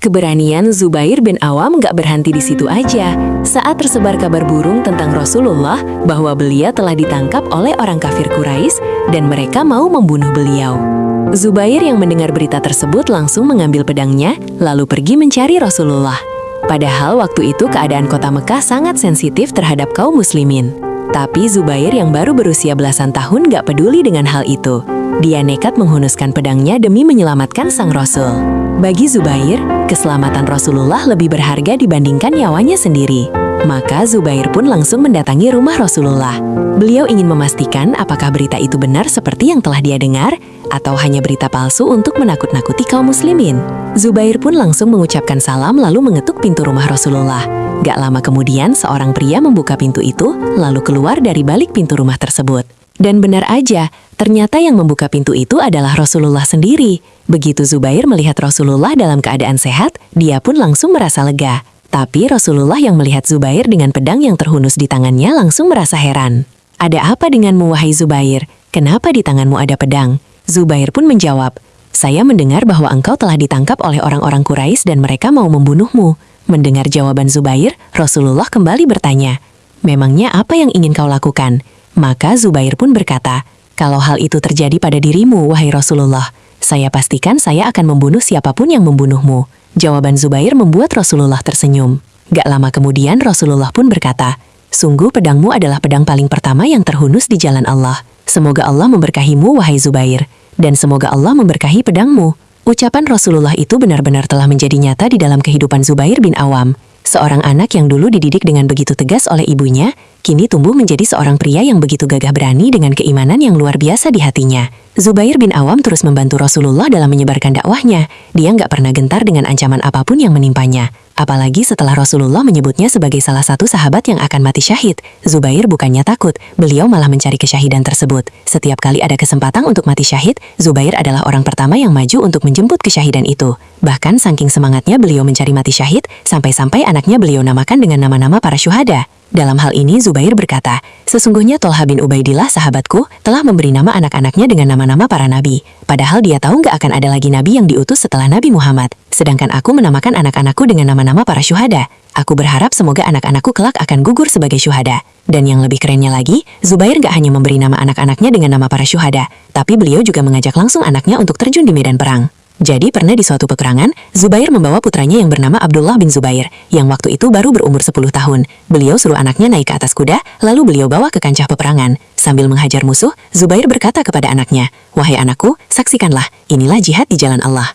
Keberanian Zubair bin Awam gak berhenti di situ aja. Saat tersebar kabar burung tentang Rasulullah bahwa beliau telah ditangkap oleh orang kafir Quraisy dan mereka mau membunuh beliau. Zubair yang mendengar berita tersebut langsung mengambil pedangnya lalu pergi mencari Rasulullah. Padahal waktu itu keadaan kota Mekah sangat sensitif terhadap kaum muslimin. Tapi Zubair yang baru berusia belasan tahun gak peduli dengan hal itu. Dia nekat menghunuskan pedangnya demi menyelamatkan sang Rasul. Bagi Zubair, keselamatan Rasulullah lebih berharga dibandingkan nyawanya sendiri. Maka Zubair pun langsung mendatangi rumah Rasulullah. Beliau ingin memastikan apakah berita itu benar seperti yang telah dia dengar, atau hanya berita palsu untuk menakut-nakuti kaum muslimin. Zubair pun langsung mengucapkan salam lalu mengetuk pintu rumah Rasulullah. Gak lama kemudian seorang pria membuka pintu itu, lalu keluar dari balik pintu rumah tersebut. Dan benar aja, ternyata yang membuka pintu itu adalah Rasulullah sendiri. Begitu Zubair melihat Rasulullah dalam keadaan sehat, dia pun langsung merasa lega. Tapi Rasulullah yang melihat Zubair dengan pedang yang terhunus di tangannya langsung merasa heran. "Ada apa denganmu, wahai Zubair? Kenapa di tanganmu ada pedang?" Zubair pun menjawab, "Saya mendengar bahwa engkau telah ditangkap oleh orang-orang Quraisy dan mereka mau membunuhmu." Mendengar jawaban Zubair, Rasulullah kembali bertanya, "Memangnya apa yang ingin kau lakukan?" Maka Zubair pun berkata, "Kalau hal itu terjadi pada dirimu, wahai Rasulullah, saya pastikan saya akan membunuh siapapun yang membunuhmu." Jawaban Zubair membuat Rasulullah tersenyum. Gak lama kemudian Rasulullah pun berkata, "Sungguh pedangmu adalah pedang paling pertama yang terhunus di jalan Allah. Semoga Allah memberkahimu, wahai Zubair, dan semoga Allah memberkahi pedangmu." Ucapan Rasulullah itu benar-benar telah menjadi nyata di dalam kehidupan Zubair bin Awam. Seorang anak yang dulu dididik dengan begitu tegas oleh ibunya, kini tumbuh menjadi seorang pria yang begitu gagah berani dengan keimanan yang luar biasa di hatinya. Zubair bin Awam terus membantu Rasulullah dalam menyebarkan dakwahnya. Dia nggak pernah gentar dengan ancaman apapun yang menimpanya. Apalagi setelah Rasulullah menyebutnya sebagai salah satu sahabat yang akan mati syahid, Zubair bukannya takut, beliau malah mencari kesyahidan tersebut. Setiap kali ada kesempatan untuk mati syahid, Zubair adalah orang pertama yang maju untuk menjemput kesyahidan itu. Bahkan saking semangatnya beliau mencari mati syahid, sampai-sampai anaknya beliau namakan dengan nama-nama para syuhada. Dalam hal ini Zubair berkata, "Sesungguhnya Tolha bin Ubaidillah sahabatku telah memberi nama anak-anaknya dengan nama-nama para nabi. Padahal dia tahu nggak akan ada lagi nabi yang diutus setelah Nabi Muhammad. Sedangkan aku menamakan anak-anakku dengan nama-nama para syuhada. Aku berharap semoga anak-anakku kelak akan gugur sebagai syuhada." Dan yang lebih kerennya lagi, Zubair nggak hanya memberi nama anak-anaknya dengan nama para syuhada, tapi beliau juga mengajak langsung anaknya untuk terjun di medan perang. Jadi pernah di suatu peperangan, Zubair membawa putranya yang bernama Abdullah bin Zubair, yang waktu itu baru berumur 10 tahun. Beliau suruh anaknya naik ke atas kuda, lalu beliau bawa ke kancah peperangan. Sambil menghajar musuh, Zubair berkata kepada anaknya, "Wahai anakku, saksikanlah, inilah jihad di jalan Allah."